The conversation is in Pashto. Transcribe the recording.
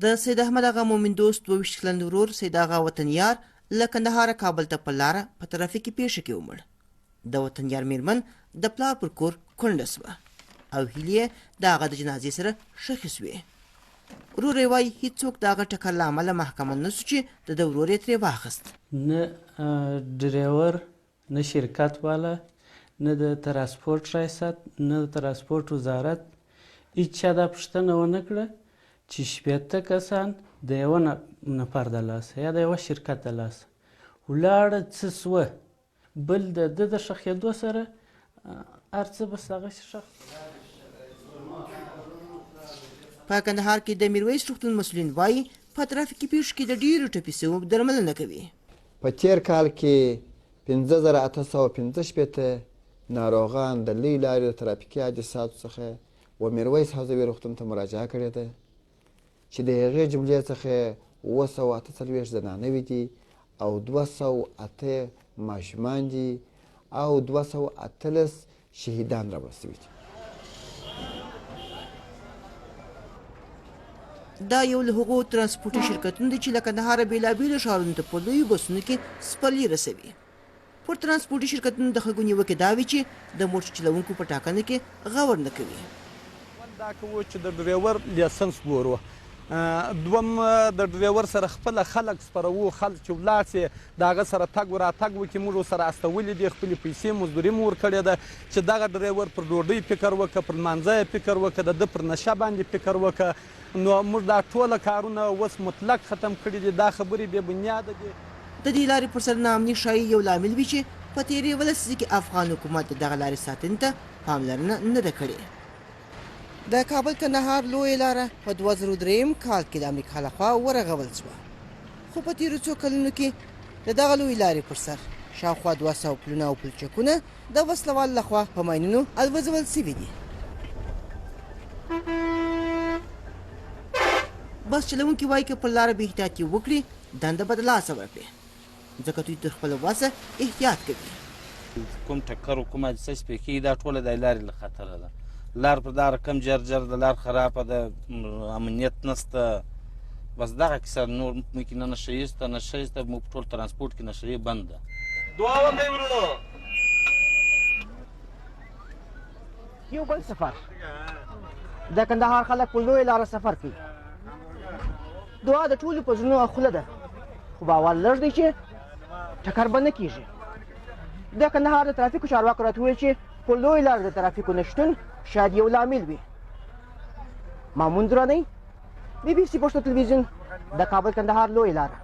د سید احمد آغا مومن دوست 22 کلن ورور سید آغا وطنیار له کندهاره کابل ته په لاره په ترافیکي پیښه کې ومړ. د وطنیار میرمن د پلار پر کور کونډه سوه او هیلې یې د هغه د جنازې سره ښخې سوې. ورور یې وایي هېڅوک د هغه ټکر له امله محکمه نه سو چې د ده ورور یې ترې واخیست. نه ډریور، نه شرکت والا، نه د ترانسپورټ ریاست، نه د ترانسپورټ وزارت هېچا دا پوښتنه ونه کړه چې 80 کسان د یوه نفر د لاسه یا د یوه شرکت د لاسه ولاړه څه سوه. بل د ده د ښخېدو سره هر څه بس هغسې ښخ. په کندهار کې د میرویس روغتون مسؤلین وایي په ترافیکي پیښو کې د ډېرو ټپي سوو درملنه کوي. په تېر کال کې 5885 ناروغان د لویې لارې د ترافیکي حادثاتو څخه و میرویس حوزوي روغتون ته مراجعه کړې ده چې د هغې جملې څخه 748 زنانوي دي او 208 ماشومان دي او 218 شهیدان راوړل سوي دي. دا یو له هغو ترانسپورټي شرکتونو دی چې له کندهاره بېلابېلو ښارونو ته په لویو بسونو کې سپرلي رسوي. پر ترانسپورټي شرکتونو د خلکو نیوکې دا وي چې د موټر چلوونکو په ټاکنه کې غور نه کوي. دا کوو چې د ډریور لیسنس ګورو، دوم د ډریور سره خپله خلک سپروو، خلک چې ولاړ سي د هغه سره تګ راتګ وکړي. موږ ورسره استولي دي، خپلې پیسې مزدوري مو ورکړې ده چې دغه ډریور پر ډوډۍ فکر وکړه، پر لمانځه یې فکر وکړه، د ده پر نشه باندې فکر وکړه. نو موږ دا ټوله کارونه اوس مطلق ختم کړي دي. دا خبرې بې بنیاده دي. د دې لارې پر سر ناامني ښایي یو لامل وي چې په تېرې اوله لسیزه کې افغان حکومت د دغه لارې ساتنې ته پاملرنه نه ده کړې. د کابل کندهار لویه لاره په 2003 کال کې د امریکا لخوا ورغول شوه، خو په تېرو څو کلونو کې د دغه لویې لارې پر سر شاوخوا 200 پلونه او پلچکونه د وسلوالو لخوا په ماینونو الوځول سوي دي. بس چلوونکي وایي که پر لاره بې احتیاطي وکړي دنده به د لاسه ورکړي، ځکه دوی تر خپله وسه احتیاط کوي. کوم ټکر و کوم حادثه چې پرې کېږي دا ټوله د لارې له خطره ده. لار په دا رقم جر د لار خرابه ده، امنیت نسته. بس دغه کیسه نور ممکن نه نشه ایسته موږ په ټول ترانسپورټ کې نشه بند ده. دعا وکړئ ورونو. یو بل سفر د کندهار خلک په لویه لاره سفر کوي. دعا د ټولو په زړونو خوله ده، خو باور لږ دی چې ټکر به نه کېږي. د کندهار د ترافیکو چارواکو راته وویل چې په لویه لاره د ترافیکو نشتون شاید یو لامل وي. مامون درانی، BBC پښتو تلویزیون، د کابل کندهار لویه لاره.